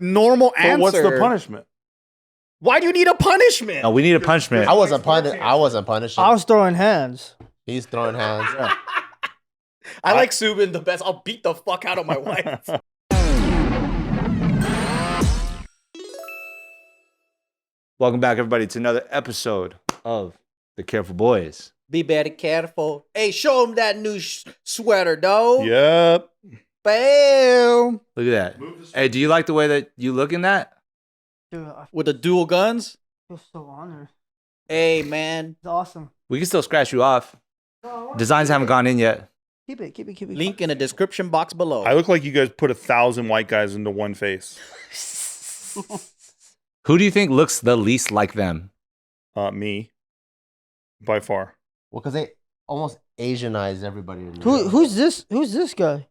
normal answer. But what's the punishment? Why do you need a punishment? No, we need a punishment. I wasn't punishing. I was throwing hands. He's throwing hands. Yeah. I like Subin the best. I'll beat the fuck out of my wife. Welcome back, everybody, to another episode of The Careful Boys. Be very careful. Hey, show him that new sweater, though. Yep. Bam. Look at that. Hey, do you like the way that you look in that? Dude, I With the dual guns. feel so honored. Hey, man. It's awesome. We can still scratch you off. Designs haven't gone in yet. Keep it. Link in the description box below. I look like you guys put 1,000 white guys into one face. Who do you think looks the least like them? Me. By far. Well, because they almost Asianized everybody. Who's this? Who's this guy?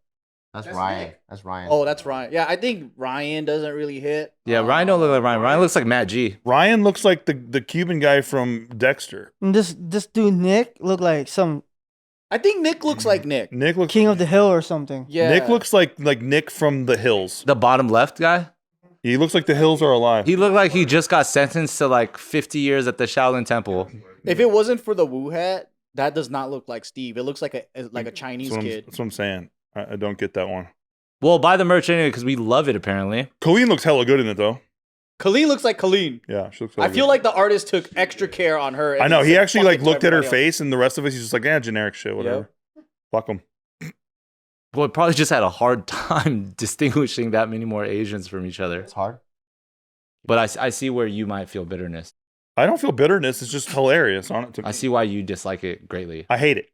That's Ryan. That's Ryan. Oh, that's Ryan. Yeah, I think Ryan doesn't really hit. Yeah, Ryan don't look like Ryan. Ryan looks like Matt G. Ryan looks like the Cuban guy from Dexter. And this dude Nick look like some I think Nick looks like Nick. Nick looks. king of the hill or something. Yeah. Nick looks like Nick from the Hills. The bottom left guy? He looks like the Hills are alive. He looked like he just got sentenced to like 50 years at the Shaolin Temple. If it wasn't for the Wu hat, that does not look like Steve. It looks like a Chinese kid. That's what I'm saying. I don't get that one. Well, buy the merch anyway because we love it, apparently. Colleen looks hella good in it though. Colleen looks like Colleen. Yeah, she looks. I feel like the artist took extra care on her. and I know. He said, actually "Fuck like it" to looked at her everybody else. face, and the rest of us, he's just like, generic shit, whatever. Fuck him. Well, it probably just had a hard time distinguishing that many more Asians from each other. It's hard. But I see where you might feel bitterness. I don't feel bitterness. It's just hilarious on it to me. I see why you dislike it greatly. I hate it.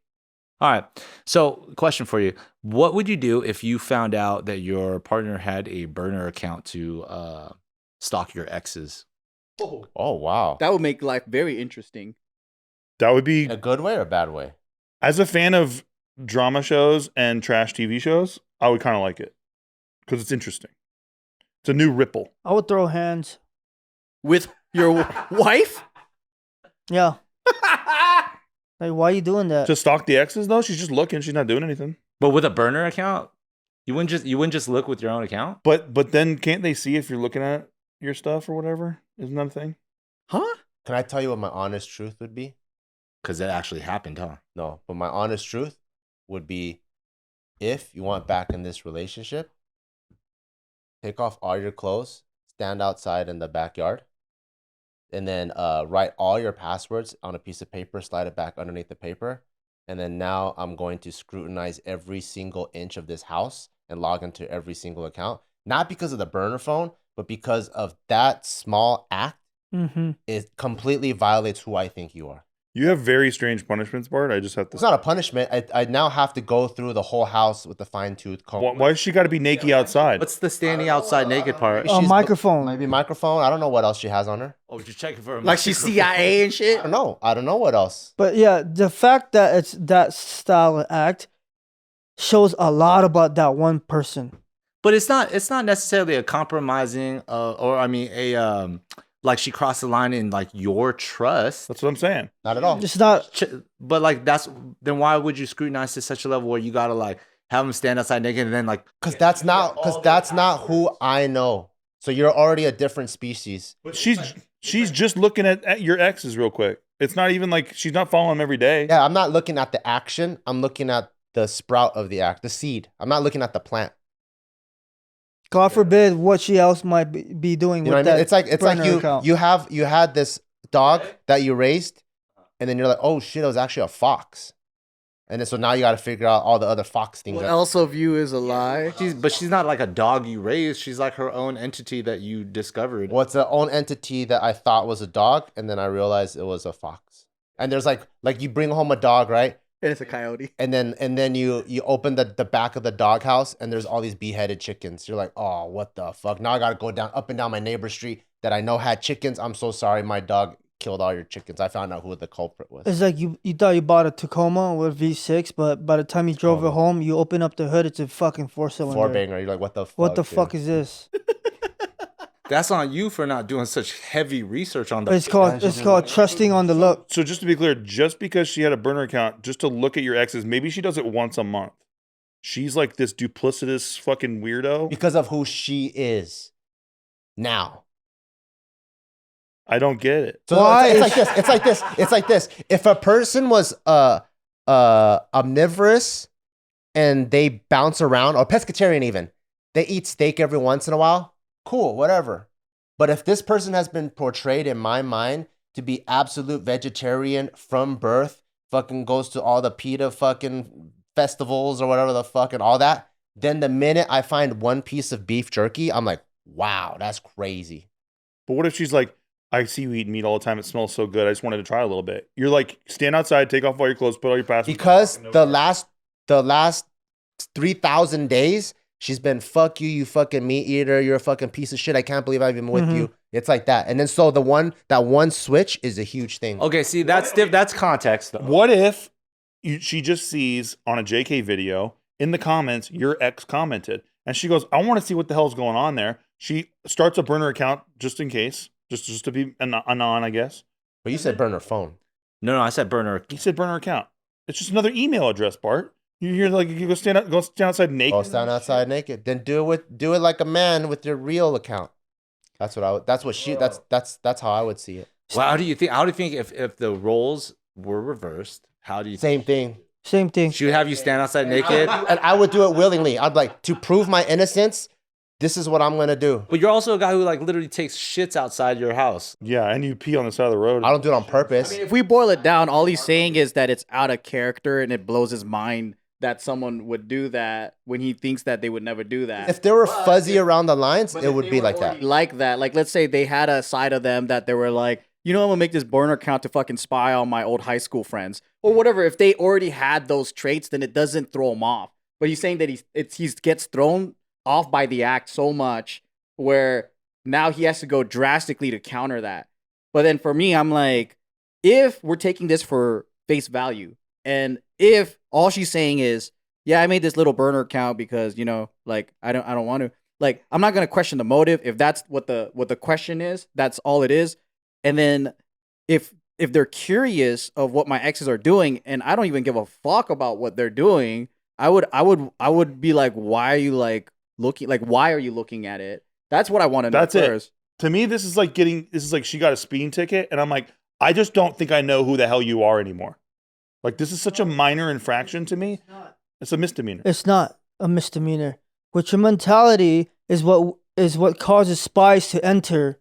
All right. So, question for you. What would you do if you found out that your partner had a burner account to stalk your exes? Oh wow. That would make life very interesting. That would be In a good way or a bad way? as a fan of drama shows and trash TV shows. I would kind of like it because it's interesting. It's a new ripple. I would throw hands. With your wife? Yeah. Like, why are you doing that? To stalk the exes though, she's just looking. She's not doing anything. But with a burner account, you wouldn't just look with your own account? But then can't they see if you're looking at your stuff or whatever? Isn't that a thing? Huh? Can I tell you what my honest truth would be? Because that actually happened, huh? No, but my honest truth would be, if you want back in this relationship, take off all your clothes, stand outside in the backyard, and then write all your passwords on a piece of paper, slide it back underneath the paper, and then now I'm going to scrutinize every single inch of this house and log into every single account. Not because of the burner phone, but because of that small act. Mm-hmm. It completely violates who I think you are. You have very strange punishments, Bart. I just have to. It's not a punishment. I now have to go through the whole house with a fine-tooth comb. Why has she got to be naked outside? What's the standing outside naked part? A microphone. Maybe microphone. I don't know what else she has on her. Oh, you're checking for a Like she's CIA and shit? I don't know what else. But yeah, the fact that it's that style of act shows a lot about that one person. But it's not necessarily a compromising like she crossed the line in like your trust. That's what I'm saying. Not at all. It's not. But like then why would you scrutinize to such a level where you gotta like have them stand outside naked and then like Because that's not who I know. So you're already a different species. But she's just looking at your exes real quick. It's not even like she's not following them every day. Yeah, I'm not looking at the action. I'm looking at the sprout of the act, the seed. I'm not looking at the plant. God forbid what she else might be doing You know with what I mean? that. It's like burner account. you had this dog that you raised, and then you're like, oh shit, it was actually a fox. And then so now you got to figure out all the other fox things. What else of you is a lie? she's not like a dog you raised. She's like her own entity that you discovered. Well, it's the own entity that I thought was a dog, and then I realized it was a fox. And there's like you bring home a dog, right? And it's a coyote. And then you open the back of the doghouse, and there's all these beheaded chickens. You're like, oh, what the fuck? Now I gotta go up and down my neighbor's street that I know had chickens. I'm so sorry, my dog killed all your chickens. I found out who the culprit was. It's like you thought you bought a Tacoma with V6, but by the time you drove it home, you open up the hood, it's a fucking 4-cylinder. Four banger. You're like, what the fuck? What the dude? fuck is this? That's on you for not doing such heavy research on the. It's called trusting on the look. So just to be clear, just because she had a burner account, just to look at your exes, maybe she does it once a month. She's like this duplicitous fucking weirdo. Because of who she is. now. I don't get it. So Why it's is- like this. It's like this. It's like this. If a person was omnivorous and they bounce around, or pescatarian even, they eat steak every once in a while, cool, whatever. But if this person has been portrayed in my mind to be absolute vegetarian from birth, fucking goes to all the PETA fucking festivals or whatever the fuck and all that, then the minute I find one piece of beef jerky, I'm like, wow, that's crazy. But what if she's like, I see you eat meat all the time. It smells so good. I just wanted to try a little bit. You're like, stand outside, take off all your clothes, put all your passwords. Because the last 3,000 days, she's been, fuck you, you fucking meat eater, you're a fucking piece of shit. I can't believe I've been with you. It's like that. And then so that one switch is a huge thing. Okay, see, that's context though. What if she just sees on a JK video in the comments, your ex commented, and she goes, I want to see what the hell's going on there. She starts a burner account just in case, just to be anon, I guess. But you said burn her phone. No, I said burner. He said burner account. It's just another email address, Bart. You're like, you go stand outside naked. Go stand outside naked. Then do it like a man with your real account. That's how I would see it. Well, how do you think if the roles were reversed, how do you Same thing. Same thing. she would have you stand outside naked? And I would do it willingly. I'd like, to prove my innocence, this is what I'm gonna do. But you're also a guy who like literally takes shits outside your house. Yeah, and you pee on the side of the road. I don't do it on purpose. If we boil it down, all he's saying is that it's out of character and it blows his mind that someone would do that when he thinks that they would never do that. If they were fuzzy around the lines, But it if would they be were like already that. Like that. Like, let's say they had a side of them that they were like, you know, I'm gonna make this burner account to fucking spy on my old high school friends or whatever. If they already had those traits, then it doesn't throw him off. But he's saying that he gets thrown off by the act so much where now he has to go drastically to counter that. But then for me, I'm like, if we're taking this for face value, and if all she's saying is, yeah, I made this little burner account because, you know, like I don't want to. Like, I'm not gonna question the motive. If that's what the question is, that's all it is. And then if they're curious of what my exes are doing, and I don't even give a fuck about what they're doing, I would be like, why are you like looking? Like, why are you looking at it? That's what I want to know That's first. it. To me, this is like she got a speeding ticket, and I'm like, I just don't think I know who the hell you are anymore. Like, this is such a minor infraction to me. It's a misdemeanor. It's not a misdemeanor. Which your mentality is what causes spies to enter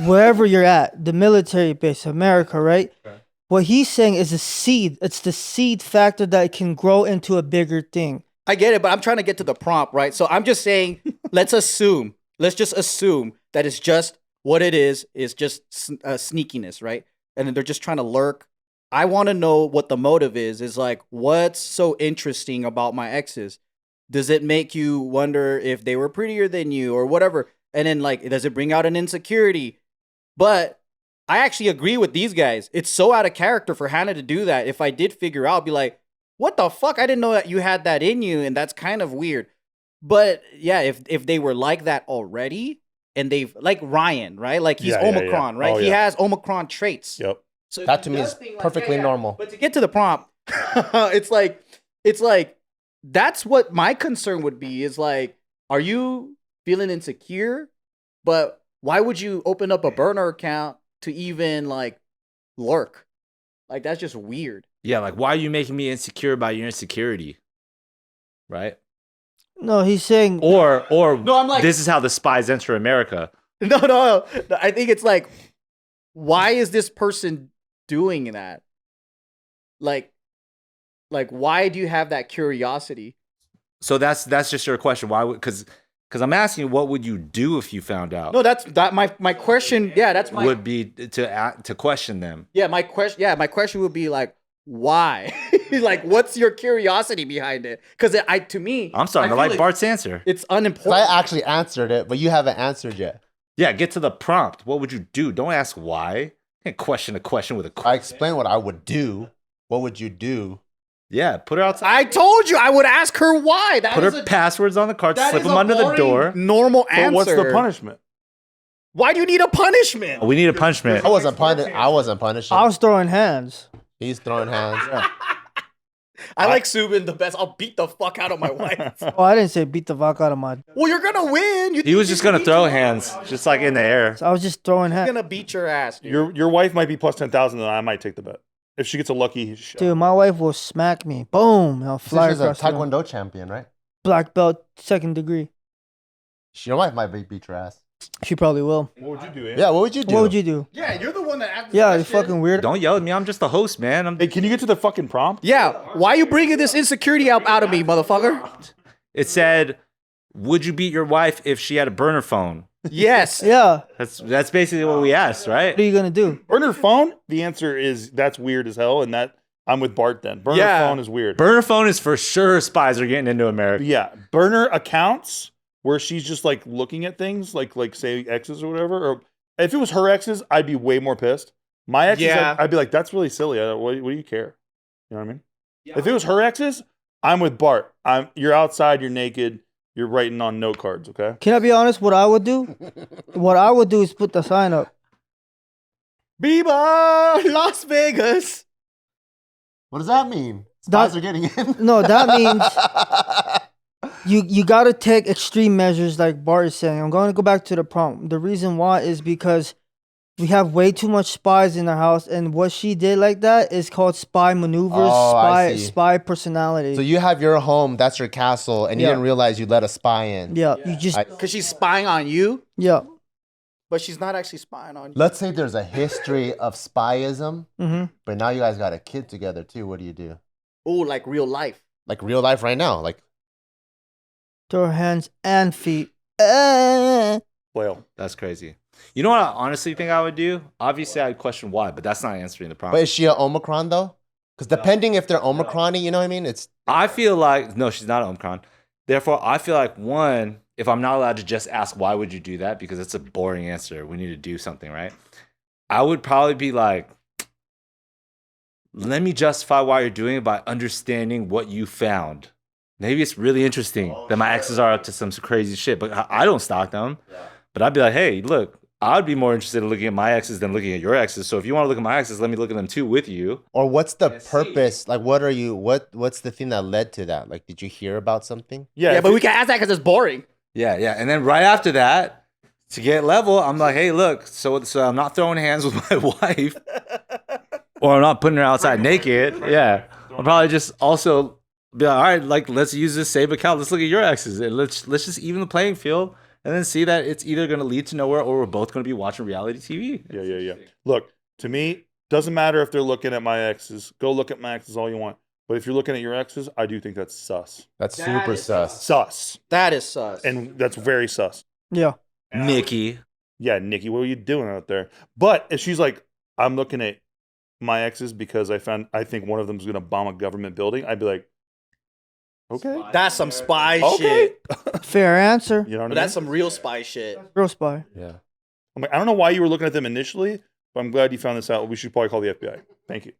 wherever you're at, the military base, America, right? Okay. What he's saying is a seed. It's the seed factor that can grow into a bigger thing. I get it, but I'm trying to get to the prompt, right? So I'm just saying, let's just assume that it's just what it is just sneakiness, right? And then they're just trying to lurk. I want to know what the motive is like, what's so interesting about my exes? Does it make you wonder if they were prettier than you or whatever? And then, like, does it bring out an insecurity? But I actually agree with these guys. It's so out of character for Hannah to do that. If I did figure out, I'd be like, what the fuck? I didn't know that you had that in you, and that's kind of weird. But yeah, if they were like that already, and they've, like Ryan, right? Like, he's Yeah, Omicron, right? Oh, He yeah. has Omicron traits. Yep. So That if to he me does is things like, perfectly normal. But to get to the prompt, it's like that's what my concern would be. Is like, are you feeling insecure? But why would you open up a burner account to even like lurk? Like, that's just weird. Yeah, like why are you making me insecure about your insecurity? Right? No, he's saying Or No, I'm like- this is how the spies enter America. No. I think it's like, why is this person doing that? Like why do you have that curiosity? So that's just your question. Why would because I'm asking you, what would you do if you found out? No, that's my question. Yeah, that's my would be to question them. Yeah, my question would be like, why? Like, what's your curiosity behind it? Because to me, I'm starting to I feel like Bart's answer. It's So unimportant. I actually answered it, but you haven't answered yet. Yeah, get to the prompt. What would you do? Don't ask why. You can't question a question with a I question. explained what I would do. What would you do? Yeah, put her outside. I told you I would ask her why. That Put is her a passwords on the card, that slip is them a under the boring, door. Normal But answer. what's the punishment? Why do you need a punishment? We need a punishment. I wasn't punishing. I was throwing hands. He's throwing hands. I like Subin the best. I'll beat the fuck out of my wife. Oh, I didn't say beat the fuck out of my. Well, you're gonna win. He was just gonna throw hands, just like in the air. I was just throwing He's hands. gonna beat your ass, dude. Your wife might be plus 10,000, and I might take the bet if she gets a lucky shot. Dude, my wife will smack me. Boom. I'll fly She's a across the room. Taekwondo champion, right? Black belt, 2nd degree. Your wife might beat your ass. She probably will. What would you do? Ann? Yeah, what would you do? What would you do? Yeah, you're the one that asked. Yeah, you fucking weird. Don't yell at me. I'm just the host, man. Hey, can you get to the fucking prompt? Yeah, why are you bringing this insecurity out of me, motherfucker? It said, "Would you beat your wife if she had a burner phone?" Yes. Yeah. That's basically what we asked, right? What are you gonna do? Burner phone? The answer is that's weird as hell, and that I'm with Bart then. Burner Yeah. phone is weird. Burner phone is for sure spies are getting into America. Yeah, burner accounts where she's just like looking at things, like say exes or whatever. Or if it was her exes, I'd be way more pissed. My exes, Yeah. I'd be like, that's really silly. What do you care? You know what I mean? If it was her exes, I'm with Bart. You're outside, you're naked, you're writing on note cards. Okay. Can I be honest? What I would do? What I would do is put the sign up. Viva Las Vegas. What does that mean? That- Spies are getting in. No, that means you gotta take extreme measures, like Bart is saying. I'm going to go back to the prompt. The reason why is because we have way too much spies in our house, and what she did like that is called spy maneuvers, Oh, I see. spy personality. So you have your home, that's your castle, and you Yeah. didn't realize you let a spy in. Yeah, you just Because she's spying on you, yeah. but she's not actually spying on you. Let's say there's a history of spyism, Mm-hmm. but now you guys got a kid together too. What do you do? Oh, like real life. Like real life right now. Like Throw hands and feet. Well, That's crazy. You know what I honestly think I would do? Obviously, I'd question why, but that's not answering the but problem. is she a Omicron though? Because depending if they're Omicron, you know what I mean? It's I feel like, no, she's not Omicron. Therefore, I feel like, one, if I'm not allowed to just ask, why would you do that? Because it's a boring answer. We need to do something, right? I would probably be like, let me justify why you're doing it by understanding what you found. Maybe it's really interesting that my exes are up to some crazy shit, but I don't stalk them. But I'd be like, hey, look, I'd be more interested in looking at my exes than looking at your exes. So if you want to look at my exes, let me look at them too with you. or what's the purpose? Like what are you what's the thing that led to that? Like did you hear about something? Yeah, but we can ask that because it's boring. Yeah, yeah. And then right after that, to get level, I'm like, hey, look, so I'm not throwing hands with my wife, or I'm not putting her outside naked. Yeah. I'll probably just also be like, all right, like, let's use this save account. Let's look at your exes. And let's just even the playing field and then see that it's either going to lead to nowhere or we're both going to be watching reality TV. Yeah. Look, to me, doesn't matter if they're looking at my exes. Go look at my exes all you want. But if you're looking at your exes, I do think that's sus. That's That super is sus. Sus. That is sus. And that's very sus. Yeah. Nikki. Yeah, Nikki, what are you doing out there? But if she's like, I'm looking at my exes because I think one of them is going to bomb a government building, I'd be like, okay. That's some spy Okay. shit. Fair answer. You know what I But mean? that's some real spy shit. Real spy. Yeah. I'm like, I don't know why you were looking at them initially, but I'm glad you found this out. We should probably call the FBI. Thank you.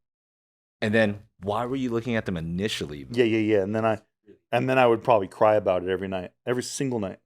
And then why were you looking at them initially? Yeah. And then I would probably cry about it every night, every single night.